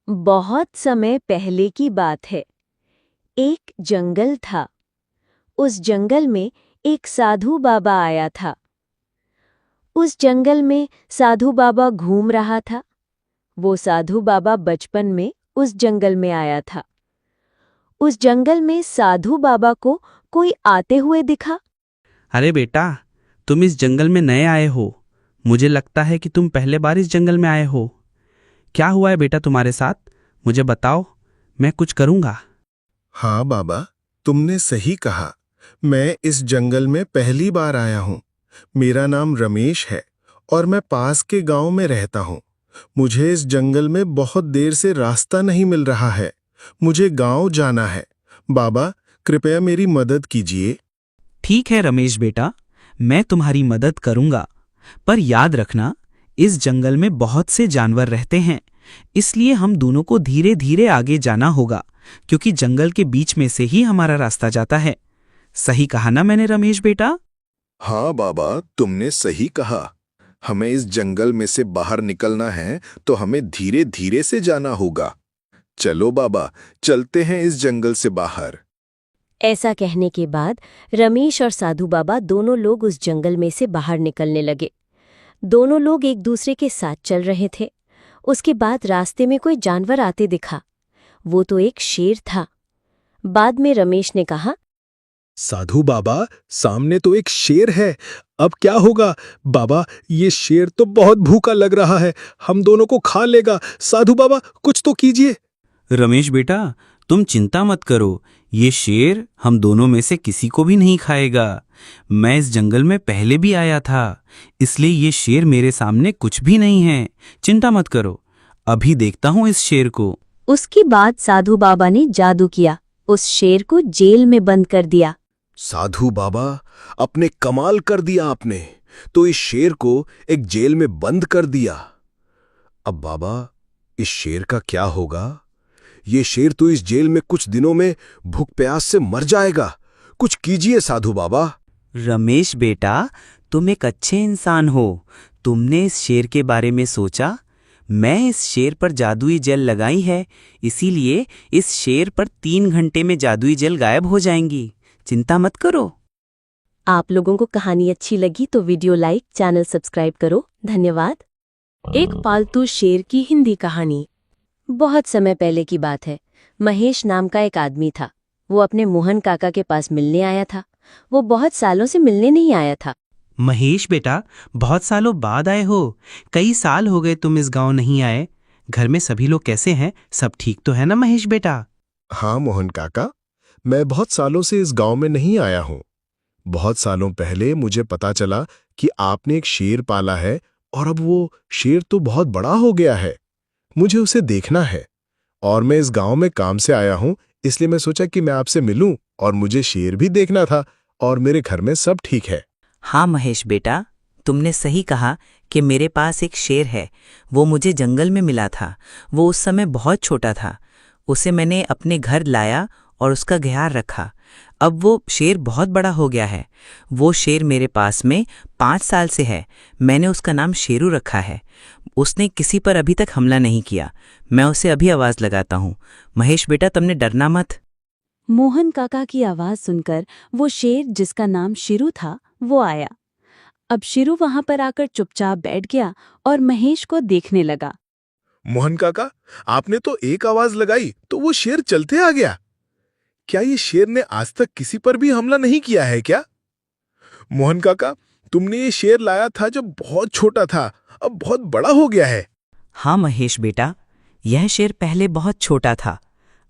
बहुत समय पहले की बात है। एक जंगल था। उस जंगल में एक साधु बाबा आया था। उस जंगल में साधु बाबा घूम रहा था। वो साधु बाबा बचपन में उस जंगल में आया था। उस जंगल में साधु बाबा को कोई आते हुए दिखा। अरे बेटा, तुम इस जंगल में नए आए हो। मुझे लगता है कि तुम पहले बार इस जंगल में आए हो। क्या हुआ है बेटा तुम्हारे साथ? मुझे बताओ, मैं कुछ करूंगा। हाँ बाबा, तुमने सही कहा। मैं इस जंगल में पहली बार आया हूँ। मेरा नाम रमेश है और मैं पास के गांव में रहता हूँ। मुझे इस जंगल में बहुत देर से रास्ता नहीं मिल रहा है। मुझे गांव जाना है। बाबा, कृपया मेरी मदद कीजिए। ठीक है रमेश बेटा, मैं तुम्हारी मदद करूंगा। पर याद रखना, इस जंगल में बहुत से जानवर रहते हैं, इसलिए हम दोनों को धीरे धीरे आगे जाना होगा, क्योंकि जंगल के बीच में से ही हमारा रास्ता जाता है। सही कहा ना मैंने रमेश बेटा? हाँ बाबा, तुमने सही कहा। हमें इस जंगल में से बाहर निकलना है तो हमें धीरे धीरे से जाना होगा। चलो बाबा, चलते हैं इस जंगल से बाहर। ऐसा कहने के बाद रमेश और साधु बाबा दोनों लोग उस जंगल में से बाहर निकलने लगे। दोनों लोग एक दूसरे के साथ चल रहे थे। उसके बाद रास्ते में कोई जानवर आते दिखा। वो तो एक शेर था। बाद में रमेश ने कहा, साधु बाबा, सामने तो एक शेर है। अब क्या होगा? बाबा, ये शेर तो बहुत भूखा लग रहा है, हम दोनों को खा लेगा। साधु बाबा, कुछ तो कीजिए। रमेश बेटा, तुम चिंता मत करो। ये शेर हम दोनों में से किसी को भी नहीं खाएगा। मैं इस जंगल में पहले भी आया था, इसलिए ये शेर मेरे सामने कुछ भी नहीं है। चिंता मत करो, अभी देखता हूँ इस शेर को। उसके बाद साधु बाबा ने जादू किया, उस शेर को जेल में बंद कर दिया। साधु बाबा, अपने कमाल कर दिया आपने। तो इस शेर को एक जेल में बंद कर दिया। अब बाबा, इस शेर का क्या होगा? ये शेर तो इस जेल में कुछ दिनों में भूख प्यास से मर जाएगा। कुछ कीजिए साधु बाबा। रमेश बेटा, तुम एक अच्छे इंसान हो। तुमने इस शेर के बारे में सोचा। मैं इस शेर पर जादुई जल लगाई है, इसीलिए इस शेर पर 3 घंटे में जादुई जल गायब हो जाएंगी। चिंता मत करो। आप लोगों को कहानी अच्छी लगी तो वीडियो लाइक, चैनल सब्सक्राइब करो। धन्यवाद। एक पालतू शेर की हिंदी कहानी। बहुत समय पहले की बात है। महेश नाम का एक आदमी था। वो अपने मोहन काका के पास मिलने आया था। वो बहुत सालों से मिलने नहीं आया था। महेश बेटा, बहुत सालों बाद आए हो। कई साल हो गए तुम इस गांव नहीं आए। घर में सभी लोग कैसे हैं? सब ठीक तो है ना महेश बेटा? हाँ मोहन काका, मैं बहुत सालों से इस गांव में नहीं आया हूँ। बहुत सालों पहले मुझे पता चला कि आपने एक शेर पाला है और अब वो शेर तो बहुत बड़ा हो गया है। मुझे उसे देखना है और मैं इस गांव में काम से आया हूँ, इसलिए मैं सोचा कि मैं आपसे मिलूं और मुझे शेर भी देखना था और मेरे घर में सब ठीक है। हाँ महेश बेटा, तुमने सही कहा कि मेरे पास एक शेर है। वो मुझे जंगल में मिला था। वो उस समय बहुत छोटा था। उसे मैंने अपने घर लाया और उसका ख्याल रखा। अब वो शेर बहुत बड़ा हो गया है। वो शेर मेरे पास में 5 साल से है। मैंने उसका नाम शेरू रखा है। उसने किसी पर अभी तक हमला नहीं किया। मैं उसे अभी आवाज़ लगाता हूँ। महेश बेटा, तुमने डरना मत। मोहन काका की आवाज सुनकर वो शेर, जिसका नाम शिरू था, वो आया। अब शिरू वहां पर आकर चुपचाप बैठ गया और महेश को देखने लगा। मोहन काका, आपने तो एक आवाज लगाई तो वो शेर चलते आ गया। क्या ये शेर ने आज तक किसी पर भी हमला नहीं किया है क्या? मोहन काका, तुमने ये शेर लाया था जब बहुत छोटा था, अब बहुत बड़ा हो गया है। हाँ महेश बेटा, यह शेर पहले बहुत छोटा था।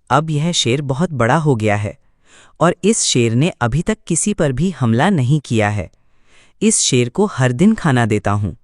अब यह शेर बहुत बड़ा हो गया है और इस शेर ने अभी तक किसी पर भी हमला नहीं किया है। इस शेर को हर दिन खाना देता हूँ।